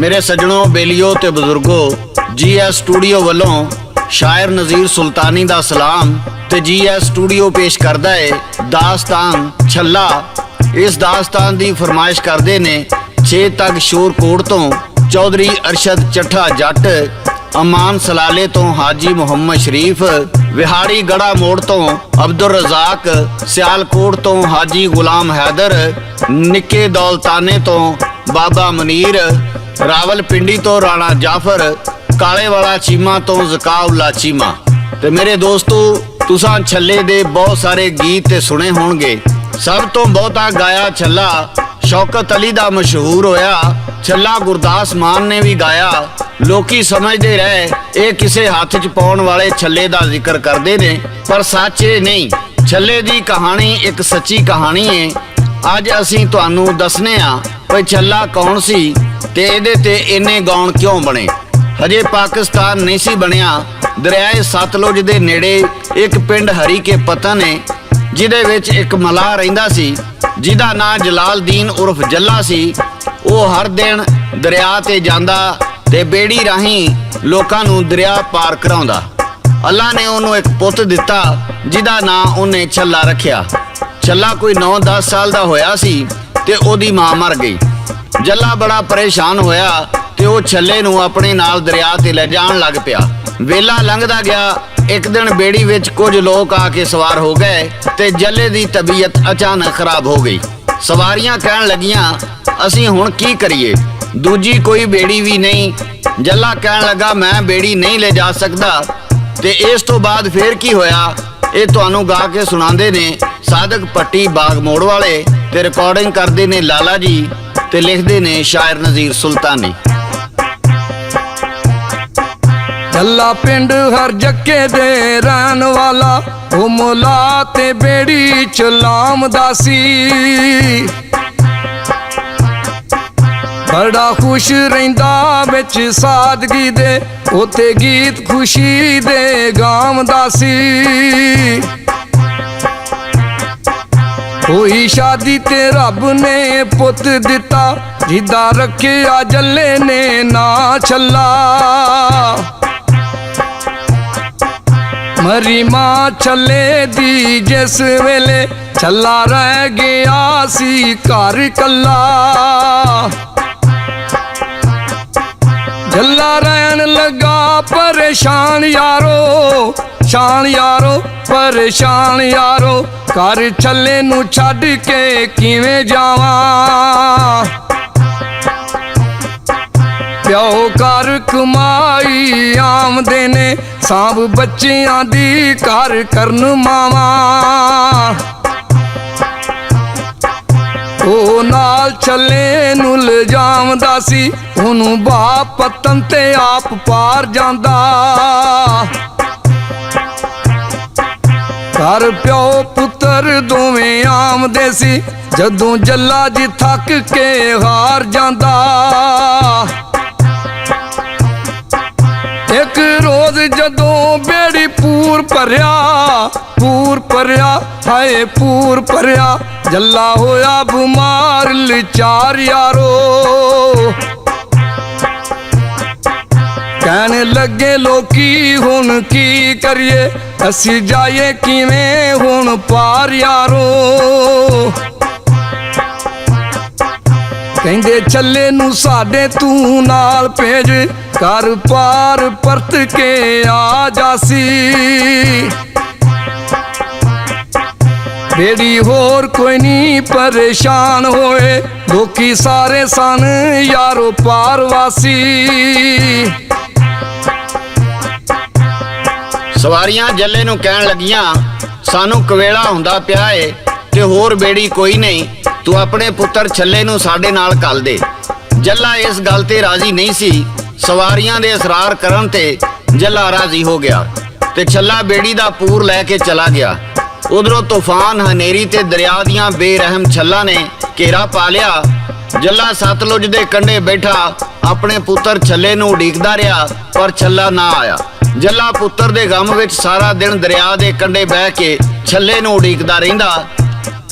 मेरे सज्जणों, बेलियो ते बजुर्गो, GS studio वालों शायर नज़ीर सुल्तानी दा सलाम ते GS स्टूडियो पेश करदा है दास्तान छल्ला। इस दास्तान दी फरमाइश करदे ने 6 तग शोरकोट तो चौधरी अरशद चट्ठा जट, अमान सलाले तो हाजी मुहम्मद शरीफ, विहाड़ी गड़ा मोड़ तो अब्दुल रजाक, सियालकोट तो हाजी गुलाम हैदर, निक्के दौलताने तो बाबा मुनीर, रावलपिंडी तो राणा जाफर, काले वाला चीमा तो ज़काउल्ला चीमा। ते मेरे दोस्तों, तुसां छल्ले दे बहुत सारे गीत ते सुने होणगे। सब तो बहुता गाया छल्ला शौकत अली दा मशहूर होया। छल्ला गुरदास मान ने भी गाया। लोकी समझदे रहे ये किसे हाथ च पाउण वाले छल्ले दा जिक्र करदे ने, पर सच ये नहीं। छल्ले दी कहानी एक सच्ची कहानी है। अज असीं तुहानू दसने आ भाई छल्ला कौन सी ते इहदे ते इन्ने गौण क्यों बने। हजे पाकिस्तान नहीं सी बनिया। दरियाए सतलुज दे नेड़े एक पिंड हरी के पतन है, जिहदे विच एक मलाह रहिंदा सी जिहदा नां जलालदीन उर्फ जल्ला सी। वो हर दिन दरिया ते जांदा ते बेड़ी राहीं लोकां नू दरिया पार कराउंदा। अल्लाह ने उन्होंने एक पुत दिता जिहदा नां उन्हें छल्ला रखिया। छल्ला कोई 9-10 साल दा होया सी ते ओदी मां मर गई। जल्ला बड़ा परेशान होया ते वो छल्ले नू अपने नाल दरिया ते ले जान लग पिया। वेला लंघदा गया। एक दिन बेड़ी विच कुछ लोग आके सवार हो गए ते जल्ले दी तबीयत अचानक खराब हो गई। सवारियां कहन लगियां असीं हुण की करिए, दूजी कोई बेड़ी भी नहीं। जल्ला कहन लगा मैं बेड़ी नहीं ले जा सकदा। ते इस तो बाद फिर की होया ये तुहानू गा के सुणांदे ने सादक पट्टी बाग मोड़ वाले ते रिकॉर्डिंग करदे ने लाला जी ते लिखदे ने शायर नज़ीर सुल्तानी। छल्ला पिंड हर जक्के दे रहन वाला, ओ मोला ते बेड़ी चलाम दासी। बड़ा खुश रहिंदा विच सादगी दे, ओते गीत खुशी दे गाम दासी। होई शादी ते रब ने पुत दिता, जिदा रखिया जल्ले ने ना छल्ला। मरी मां छल्ले दी जिस वेले, छल्ला रह गया सी घर कल्ला। जल्ला रहन लगा परेशान यारो, शान यारो परेशान यारो। घर छल्ले नू छड्ड के किवें जावां। प्यो घर कमाई आमदे ने, सांभ बच्चियां दी घर करन मावा। ओ नाल छल्ले नू लजामदा सी, ओनू बाप पतन ते आप पार जांदा। घर प्यो पुत्र दोवें आमदे सी, जदों जल्ला जी थक के हार जांदा। एक रोज जदों बेड़ी पूर भरिया हाय पूर भरिया। जल्ला होया बीमार लाचार यारो। कहने लगे लोकी हुण की करिए, असी जाइए किवें हुण पार यारो। कहंदे छल्ले नू साडे तू नाल भेज, कर पार परत के आ जासी। बेड़ी होर कोई नहीं परेशान होए, लोकी सारे सन यारो पारवासी। सवारियां जल्ले नू कहन लगियां सानू कवेला हुंदा पिया है ते होर बेड़ी कोई नहीं, तू अपने पुत्र छल्ले नू साडे नाल घल दे। जल्ला इस गल ते राजी नहीं सी। सवारियां दे इसरार करन ते जल्ला राजी हो गया ते छल्ला बेड़ी दा पूर लैके चला गया। उधरों तूफान हनेरी ते दरिया दियां बेरहम छल्ला ने घेरा पा लिया। जल्ला सतलुज दे कंढे बैठा अपने पुत्र छल्ले नू उड़ीकदा रहा, पर छल्ला ना आया। जल्ला पुत्र दे गम विच सारा दिन दरिया दे कंढे बह के छल्ले नू उड़ीकदा रहिंदा,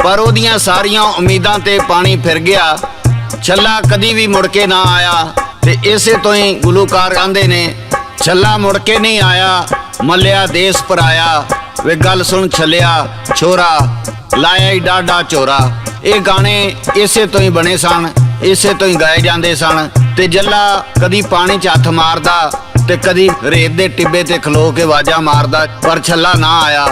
पर ओदियां सारियां उम्मीदां ते पानी फिर गया। छल्ला कदी भी मुड़ के ना आया ਤੇ ਇਸੇ ਤੋਂ ਹੀ ਗੁਲੂਕਾਰ ਕਹਿੰਦੇ ਨੇ, ਛੱਲਾ ਮੁੜ ਕੇ ਨਹੀਂ ਆਇਆ, ਮੱਲਿਆ ਦੇਸ ਪਰਾਇਆ, ਵੇ ਗੱਲ ਸੁਣ ਛੱਲਿਆ ਛੋਰਾ, ਲਾਇਆ ਹੀ ਡਾਡਾ ਝੋਰਾ। ਇਹ ਗਾਣੇ ਇਸੇ ਤੋਂ ਹੀ ਬਣੇ ਸਨ, ਇਸੇ ਤੋਂ ਹੀ ਗਾਏ ਜਾਂਦੇ ਸਨ। ਤੇ ਜੱਲਾ ਕਦੀ ਪਾਣੀ 'ਚ ਹੱਥ ਮਾਰਦਾ ਤੇ ਕਦੀ ਰੇਤ ਦੇ ਟਿੱਬੇ ਤੇ ਖਲੋ ਕੇ ਆਵਾਜ਼ਾਂ ਮਾਰਦਾ, ਪਰ ਛੱਲਾ ਨਾ ਆਇਆ।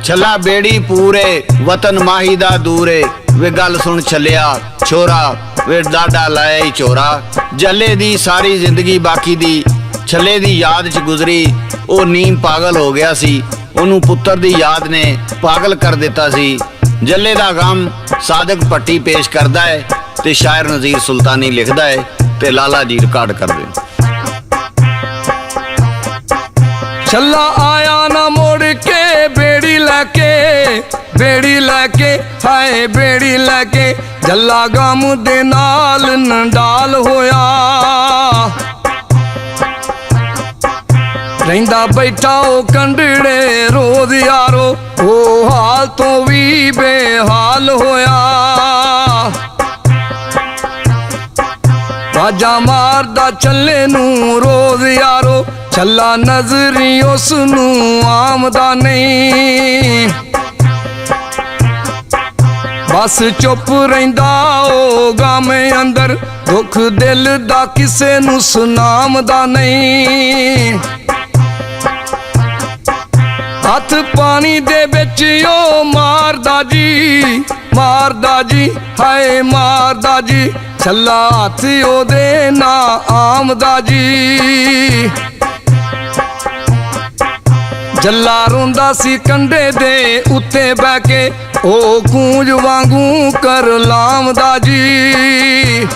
ਛੱਲਾ ਬੇੜੀ ਪੂਰੇ ਵਤਨ ਮਾਹੀ ਦਾ ਦੂਰੇ, ਵੇ ਗੱਲ ਸੁਣ ਛੱਲਿਆ ਛੋਰਾ, ਵੇ ਡਾਡਾ ਲਾਇਆ ਹੀ ਝੋਰਾ। ਜੱਲੇ ਦੀ ਸਾਰੀ ਜ਼ਿੰਦਗੀ ਬਾਕੀ ਦੀ ਛੱਲੇ ਦੀ ਯਾਦ 'ਚ ਗੁਜ਼ਰੀ। ਉਹ ਨੀਮ ਪਾਗਲ ਹੋ ਗਿਆ ਸੀ, ਉਹਨੂੰ ਪੁੱਤਰ ਦੀ ਯਾਦ ਨੇ ਪਾਗਲ ਕਰ ਦਿੱਤਾ ਸੀ। ਜੱਲੇ ਦਾ ਗਮ ਸਾਦਕ ਭੱਟੀ ਪੇਸ਼ ਕਰਦਾ ਹੈ ਤੇ ਸ਼ਾਇਰ ਨਜ਼ੀਰ ਸੁਲਤਾਨੀ ਲਿਖਦਾ ਹੈ ਤੇ ਲਾਲਾ ਜੀ ਰਿਕਾਰਡ ਕਰਦੇ। ਛੱਲਾ ਆਇਆ ਨਾ ਮੁੜ ਕੇ ਬੇੜੀ ਲੈ ਕੇ, ਬੇੜੀ ਲੈ ਕੇ, ਹਾਏ ਬੇੜੀ ਲੈ ਕੇ। ਜੱਲਾ ਗਮ ਦੇ ਨਾਲ ਨੰਡਾਲ ਹੋਇਆ, ਰਹਿੰਦਾ ਬੈਠਾ ਉਹ ਕੰਢੜੇ ਰੋਜ਼ ਯਾਰੋ, ਉਹ ਹਾਲ ਤੋਂ ਵੀ ਬੇਹਾਲ ਹੋਇਆ। ਬਾਜਾ ਮਾਰਦਾ ਛੱਲੇ ਨੂੰ ਰੋਜ਼ ਯਾਰੋ, ਛੱਲਾ ਨਜ਼ਰੀ ਉਸ ਨੂੰ ਆਮਦਾ ਨਹੀਂ। ਬਸ ਚੁੱਪ ਰਹਿੰਦਾ ਉਹ ਗਮ ਅੰਦਰ, ਦੁੱਖ ਦਿਲ ਦਾ ਕਿਸੇ ਨੂੰ ਸੁਣਾਮਦਾ ਨਹੀਂ। ਹੱਥ ਪਾਣੀ ਦੇ ਵਿੱਚ ਉਹ ਮਾਰਦਾ ਜੀ, ਮਾਰਦਾ ਜੀ, ਹਾਏ ਮਾਰਦਾ ਜੀ। ਛੱਲਾ ਹੱਥ ਉਹਦੇ ਨਾ ਆਮਦਾ ਜੀ। ਜੱਲਾ ਰੋਂਦਾ ਸੀ ਕੰਢੇ ਦੇ ਉੱਤੇ ਬਹਿ ਕੇ, ਉਹ ਗੂੰਜ ਵਾਂਗੂ ਕਰ ਲਾਮਦਾ ਜੀ।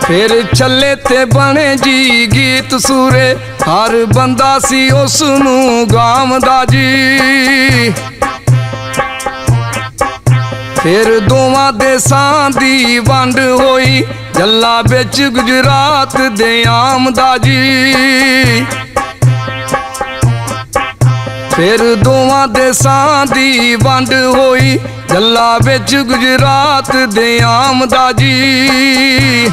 ਫਿਰ ਛੱਲੇ ਤੇ ਬਣੇ ਜੀ ਗੀਤ ਸੂਰੇ, ਹਰ ਬੰਦਾ ਸੀ ਉਸ ਨੂੰ ਗਾਵਦਾ ਜੀ। ਫਿਰ ਦੋਵਾਂ ਦੇਸਾਂ ਦੀ ਵੰਡ ਹੋਈ, ਜੱਲਾ ਵਿੱਚ ਗੁਜਰਾਤ ਦੇ ਆਮਦਾ ਜੀ। ਫਿਰ ਦੋਵਾਂ ਦੇਸਾਂ ਦੀ ਵੰਡ ਹੋਈ, ਜੱਲਾ ਵਿੱਚ ਗੁਜਰਾਤ ਦੇ ਆਮਦਾ ਜੀ।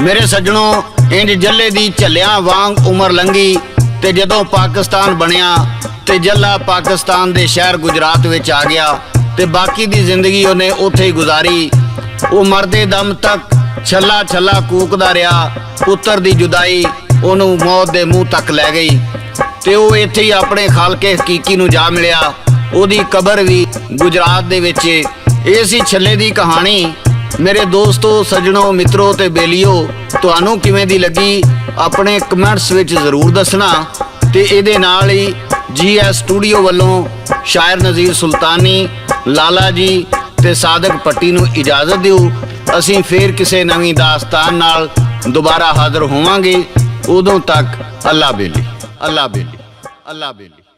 ਮੇਰੇ ਸੱਜਣੋ, ਇੰਜ ਜੱਲੇ ਦੀ ਝੱਲਿਆਂ ਵਾਂਗ ਉਮਰ ਲੰਘੀ ਤੇ ਜਦੋਂ ਪਾਕਿਸਤਾਨ ਬਣਿਆ ਤੇ ਜੱਲਾ ਪਾਕਿਸਤਾਨ ਦੇ ਸ਼ਹਿਰ ਗੁਜਰਾਤ ਵਿੱਚ ਆ ਗਿਆ ਤੇ ਬਾਕੀ ਦੀ ਜ਼ਿੰਦਗੀ ਉਹਨੇ ਉੱਥੇ ਹੀ ਗੁਜ਼ਾਰੀ। ਉਹ ਮਰਦੇ ਦਮ ਤੱਕ ਛੱਲਾ ਛੱਲਾ ਕੂਕਦਾ ਰਿਹਾ। ਪੁੱਤਰ ਦੀ ਜੁਦਾਈ ਉਹਨੂੰ ਮੌਤ ਦੇ ਮੂੰਹ ਤੱਕ ਲੈ ਗਈ ਤੇ ਉਹ ਇੱਥੇ ਹੀ ਆਪਣੇ ਖਾਲਕੇ ਹਕੀਕੀ ਨੂੰ ਜਾ ਮਿਲਿਆ। ਉਹਦੀ ਕਬਰ ਵੀ ਗੁਜਰਾਤ ਦੇ ਵਿੱਚ। ਇਹ ਸੀ ਛੱਲੇ ਦੀ ਕਹਾਣੀ। ਮੇਰੇ ਦੋਸਤੋ, ਸੱਜਣੋ, ਮਿੱਤਰੋ ਤੇ ਬੇਲੀਓ, ਤੁਹਾਨੂੰ ਕਿਵੇਂ ਦੀ ਲੱਗੀ ਆਪਣੇ ਕਮੈਂਟਸ ਵਿੱਚ ਜ਼ਰੂਰ ਦੱਸਣਾ। ਤੇ ਇਹਦੇ ਨਾਲ ਹੀ GS ਸਟੂਡੀਓ ਵੱਲੋਂ ਸ਼ਾਇਰ ਨਜ਼ੀਰ ਸੁਲਤਾਨੀ, ਲਾਲਾ ਜੀ ਤੇ ਸਾਦਕ ਭੱਟੀ ਨੂੰ ਇਜਾਜ਼ਤ ਦਿਓ। ਅਸੀਂ ਫੇਰ ਕਿਸੇ ਨਵੀਂ ਦਾਸਤਾਨ ਨਾਲ ਦੁਬਾਰਾ ਹਾਜ਼ਰ ਹੋਵਾਂਗੇ। ਉਦੋਂ ਤੱਕ ਅੱਲਾ ਬੇਲੀ, ਅੱਲਾ ਬੇਲੀ, ਅੱਲਾ ਬੇਲੀ।